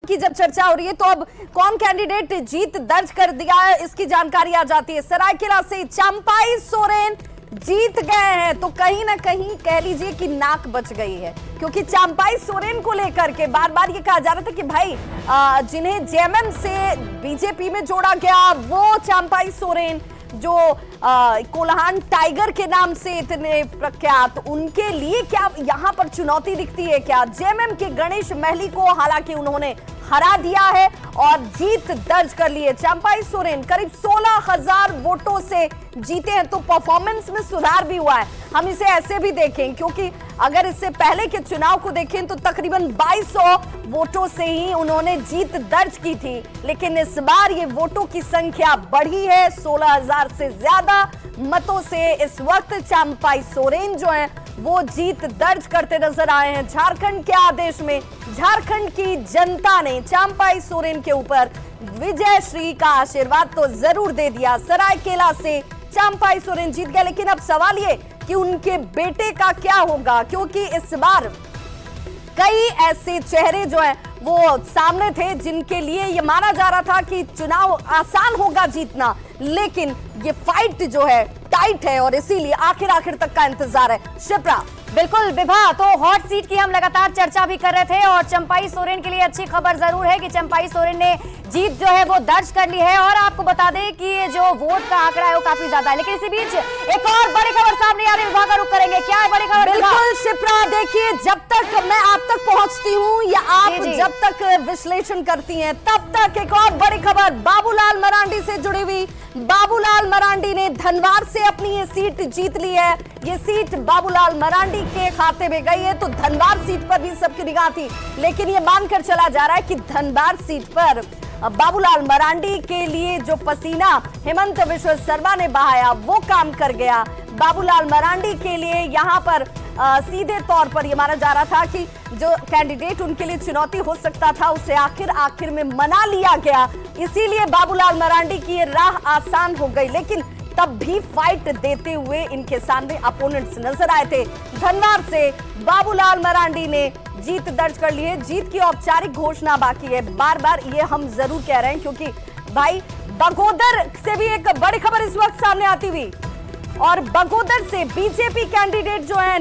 की जब चर्चा हो रही है तो अब कौन कैंडिडेट जीत दर्ज कर दिया है इसकी जानकारी आ जाती है। सरायकेला से चंपाई सोरेन जीत गए हैं तो कहीं ना कहीं कह लीजिए कि नाक बच गई है, क्योंकि चंपाई सोरेन को लेकर के बार बार ये कहा जा रहा था कि भाई जिन्हें जेएमएम से बीजेपी में जोड़ा गया वो चंपाई सोरेन जो कोल्हान टाइगर के नाम से इतने प्रख्यात, उनके लिए क्या यहाँ पर चुनौती दिखती है क्या? जेएमएम के गणेश महली को हालांकि उन्होंने हरा दिया है और जीत दर्ज कर ली है। चंपाई सोरेन करीब 16,000 वोटों से जीते हैं, तो परफॉर्मेंस में सुधार भी हुआ है। हम इसे ऐसे भी देखें, क्योंकि अगर इससे पहले के चुनाव को देखें तो तकरीबन 2200 वोटों से ही उन्होंने जीत दर्ज की थी, लेकिन इस बार ये वोटों की संख्या बढ़ी है। 16,000 से ज्यादा मतों से इस वक्त चंपाई सोरेन जो है वो जीत दर्ज करते नजर आए हैं। झारखंड के आदेश में झारखंड की जनता ने चंपाई सोरेन के ऊपर विजय श्री का आशीर्वाद तो जरूर दे दिया। सरायकेला से चंपाई सोरेन जीत गए, लेकिन अब सवाल ये कि उनके बेटे का क्या होगा, क्योंकि इस बार कई ऐसे चेहरे जो हैं वो सामने थे जिनके लिए ये माना जा रहा था कि चुनाव आसान होगा जीतना, लेकिन ये फाइट जो है टाइट है और इसीलिए आखिर तक का इंतजार है। शिप्रा। बिल्कुल विभा, तो हॉट सीट की हम लगातार चर्चा भी कर रहे थे और चंपाई सोरेन के लिए अच्छी खबर जरूर है कि चंपाई सोरेन ने जीत जो है वो दर्ज कर ली है। और आपको बता दें कि ये जो वोट का आंकड़ा है वो काफी ज्यादा है, लेकिन इसी बीच एक और बड़ी खबर सामने आ रही है। विभा का रुख करेंगे, क्या है बड़ी खबर? बिल्कुल शिप्रा, देखिए जब तक मैं आप तक पहुंचती हूँ या आप जब तक विश्लेषण करती हैं तब तक एक और बड़ी खबर बाबूलाल मरांडी से जुड़ी हुई। बाबूलाल मरांडी ने धनवार से अपनी ये सीट जीत ली है। ये सीट बाबूलाल मरांडी के खाते में गई है, तो धनवार सीट पर भी सबकी निगाह थी, लेकिन ये मानकर चला जा रहा है कि धनवार सीट पर बाबूलाल मरांडी के लिए जो पसीना हेमंत बिश्व शर्मा ने बहाया वो काम कर गया। बाबूलाल मरांडी के लिए यहाँ पर सीधे तौर पर यह माना जा रहा था कि जो कैंडिडेट उनके लिए चुनौती हो सकता था उसे आखिर में मना लिया गया, इसीलिए बाबूलाल मरांडी की ये राह आसान हो गई। लेकिन तब भी फाइट देते हुए इनके सामने अपोनेंट्स नजर आए थे। धनवार से बाबूलाल मरांडी ने जीत दर्ज कर ली है। जीत की औपचारिक घोषणा बाकी है। बार बार ये हम जरूर कह रहे हैं, क्योंकि भाई बगोदर से भी एक बड़ी खबर इस वक्त सामने आती हुई, और बगोदर से बीजेपी कैंडिडेट जो है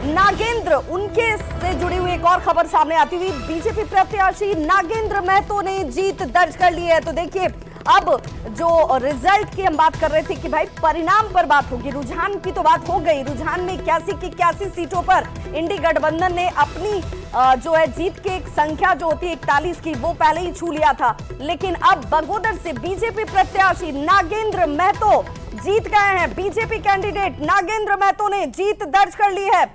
नागेंद्र उनके से जुड़ी हुई एक और खबर सामने आती हुई। बीजेपी प्रत्याशी नागेंद्र महतो ने जीत दर्ज कर ली है। तो देखिए अब जो रिजल्ट की हम बात कर रहे थे कि भाई परिणाम पर बात होगी, रुझान की तो बात हो गई। रुझान में 81 की 81 सीटों पर इंडी गठबंधन ने अपनी जो है जीत की एक संख्या जो होती है 41 की वो पहले ही छू लिया था, लेकिन अब बगोदर से बीजेपी प्रत्याशी नागेंद्र महतो जीत गए हैं। बीजेपी कैंडिडेट नागेंद्र महतो ने जीत दर्ज कर ली है।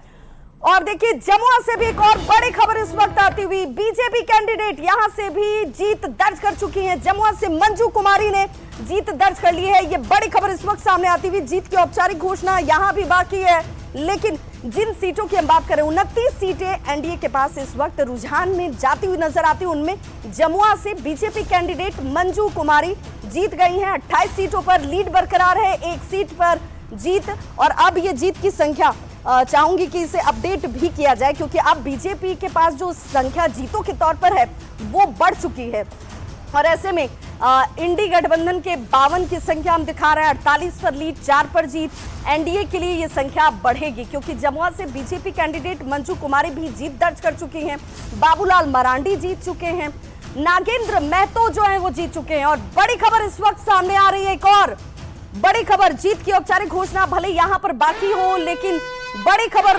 और देखिए जमुआ से भी एक और बड़ी खबर इस वक्त आती हुई। बीजेपी कैंडिडेट यहां से भी जीत दर्ज कर चुकी हैं। जमुआ से मंजू कुमारी ने जीत दर्ज कर ली है। ये बड़ी खबर इस वक्त सामने आती हुई। जीत की औपचारिक घोषणा यहां भी बाकी है, लेकिन जिन सीटों की हम बात करें 29 सीटें एनडीए के पास इस वक्त रुझान में जाती हुई नजर आती है। उनमें जमुआ से बीजेपी कैंडिडेट मंजू कुमारी जीत गई हैं। 28 सीटों पर लीड बरकरार है, एक सीट पर जीत। और अब ये जीत की संख्या चाहूंगी कि इसे अपडेट भी किया जाए, क्योंकि अब बीजेपी के पास जो संख्या जीतों के तौर पर है वो बढ़ चुकी है। और ऐसे में इंडी गठबंधन के 52 की संख्या हम दिखा रहे हैं, 48 पर लीड, 4 पर जीत। एनडीए के लिए ये संख्या बढ़ेगी, क्योंकि जमुआ से बीजेपी कैंडिडेट मंजू कुमारी भी जीत दर्ज कर चुकी हैं। बाबूलाल मरांडी जीत चुके हैं। नागेंद्र महतो जो है वो जीत चुके हैं। और बड़ी खबर इस वक्त सामने आ रही है, एक और बड़ी खबर। जीत की औपचारिक घोषणा भले यहां पर बाकी हो, लेकिन बड़ी खबर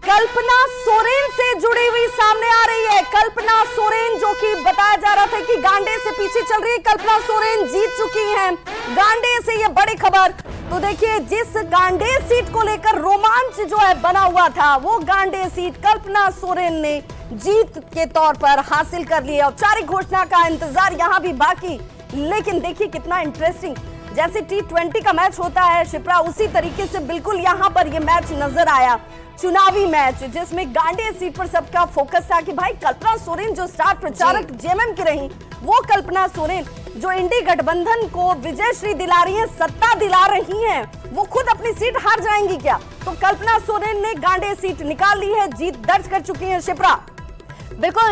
कल्पना सोरेन से जुड़ी हुई सामने आ रही है। कल्पना सोरेन जो कि बताया जा रहा था कि गांडे से पीछे चल रही है, कल्पना सोरेन जीत चुकी हैं गांडे से। ये बड़ी खबर। तो देखिए जिस गांडे सीट को लेकर रोमांच जो है बना हुआ था, वो गांडे सीट कल्पना सोरेन ने जीत के तौर पर हासिल कर ली है। औपचारिक घोषणा का इंतजार यहां भी बाकी, लेकिन देखिए कितना इंटरेस्टिंग, जैसे T20 का मैच होता है शिप्रा, उसी तरीके से बिल्कुल यहां पर यह मैच नजर आया। चुनावी मैच जिसमें गांडे सीट पर सबका फोकस था कि भाई कल्पना सोरेन जो स्टार प्रचारक जेएमएम की रही, वो कल्पना सोरेन जो इंडी गठबंधन को विजय श्री दिला रही हैं, सत्ता दिला रही हैं, वो खुद अपनी सीट हार जाएंगी क्या? तो कल्पना सोरेन ने गांडे सीट निकाल ली है, जीत दर्ज कर चुकी है शिप्रा। बिल्कुल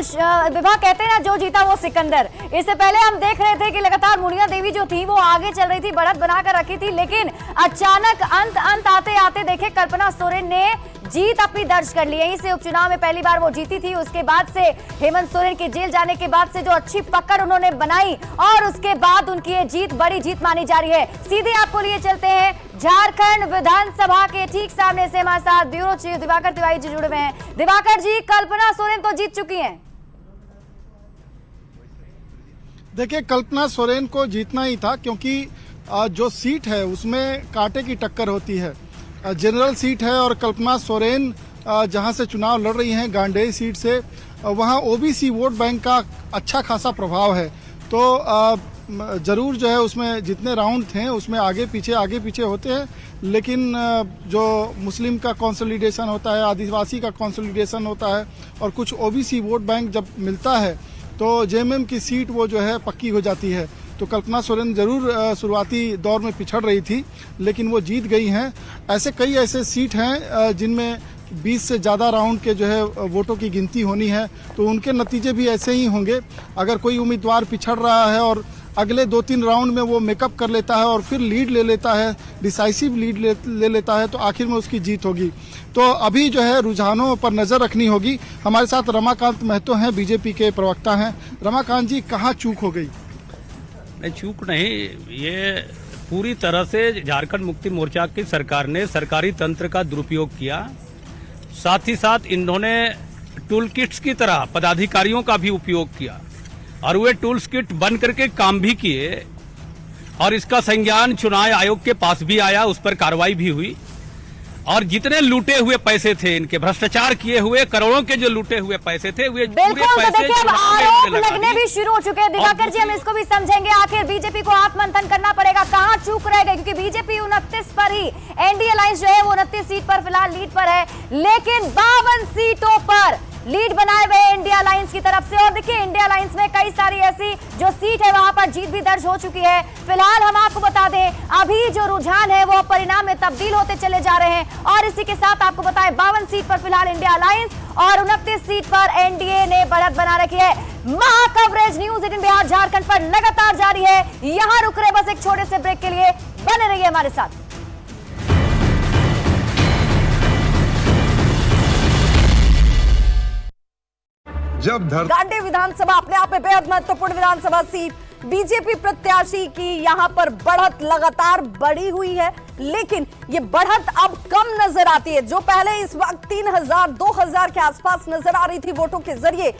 विभा, कहते हैं ना जो जीता वो सिकंदर। इससे पहले हम देख रहे थे कि लगातार मुनिया देवी जो थी वो आगे चल रही थी, बढ़त बनाकर रखी थी, लेकिन अचानक अंत आते आते देखे कल्पना सोरेन ने जीत अपनी दर्ज कर ली। यहीं से उपचुनाव में पहली बार वो जीती थी। उसके बाद से हेमंत सोरेन के जेल जाने के बाद से जो अच्छी पकड़ उन्होंने बनाई और उसके बाद उनकी ये जीत बड़ी जीत मानी जा रही है। सीधे आपको लिए चलते हैं झारखंड विधानसभा के ठीक सामने से हमारे साथ ब्यूरो चीफ दिवाकर तिवारी जी जुड़े हुए हैं। दिवाकर जी, कल्पना सोरेन तो जीत चुकी हैं। देखिए, कल्पना सोरेन को जीतना ही था, क्योंकि जो सीट है उसमें कांटे की टक्कर होती है। जनरल सीट है और कल्पना सोरेन जहां से चुनाव लड़ रही हैं, गांडेय सीट से, वहां ओबीसी वोट बैंक का अच्छा खासा प्रभाव है। तो जरूर जो है उसमें जितने राउंड थे उसमें आगे पीछे होते हैं, लेकिन जो मुस्लिम का कंसोलिडेशन होता है, आदिवासी का कंसोलिडेशन होता है और कुछ ओबीसी वोट बैंक जब मिलता है तो जेएमएम की सीट वो जो है पक्की हो जाती है। तो कल्पना सोरेन जरूर शुरुआती दौर में पिछड़ रही थी, लेकिन वो जीत गई हैं। कई ऐसे सीट हैं जिनमें 20 से ज़्यादा राउंड के जो है वोटों की गिनती होनी है, तो उनके नतीजे भी ऐसे ही होंगे। अगर कोई उम्मीदवार पिछड़ रहा है और अगले 2-3 राउंड में वो मेकअप कर लेता है और फिर लीड ले लेता है, डिसाइसिव लीड ले लेता है, तो आखिर में उसकी जीत होगी। तो अभी जो है रुझानों पर नज़र रखनी होगी। हमारे साथ रमाकांत महतो हैं, बीजेपी के प्रवक्ता हैं। रमाकांत जी, कहाँ चूक हो गई? चूक नहीं, ये पूरी तरह से झारखंड मुक्ति मोर्चा की सरकार ने सरकारी तंत्र का दुरुपयोग किया। साथ ही साथ इन्होंने टूल किट्स की तरह पदाधिकारियों का भी उपयोग किया और वे टूल्स किट बन करके काम भी किए और इसका संज्ञान चुनाव आयोग के पास भी आया, उस पर कार्रवाई भी हुई। और जितने लूटे हुए पैसे थे, इनके भ्रष्टाचार किए हुए करोड़ों के जो लूटे हुए पैसे थे, वे पूरे पैसे तो देखिए अब आरोप लगने भी शुरू हो चुके हैं। दिवाकर जी, हम इसको भी समझेंगे, आखिर बीजेपी को आत्ममंथन करना पड़ेगा, कहां चूक रह गए, क्योंकि बीजेपी 29 पर ही, एनडीए अलायंस जो है वो 29 सीट पर फिलहाल लीड पर है, लेकिन 52 सीटों पर लीड बनाए हुए इंडिया अलायंस की तरफ से। और देखिए, इंडिया अलायंस में कई सारी ऐसी जो सीट है वहां पर जीत भी दर्ज हो चुकी है। फिलहाल हम आपको बता दें, अभी जो रुझान है वो परिणाम में तब्दील होते चले जा रहे हैं। और इसी के साथ आपको बताएं, 52 सीट पर फिलहाल इंडिया अलायंस और 29 सीट पर एनडीए ने बढ़त बना रखी है। महा कवरेज न्यूज़ 18 बिहार झारखंड पर लगातार जारी है। यहां रुक रहे बस एक छोटे से ब्रेक के लिए, बने रहिए हमारे साथ। जब गांडेय विधानसभा अपने आप में बेहद महत्वपूर्ण विधानसभा सीट, बीजेपी प्रत्याशी की यहां पर बढ़त लगातार बढ़ी हुई है, लेकिन ये बढ़त अब कम नजर आती है। जो पहले इस वक्त 3000-2000 के आसपास नजर आ रही थी वोटों के जरिए,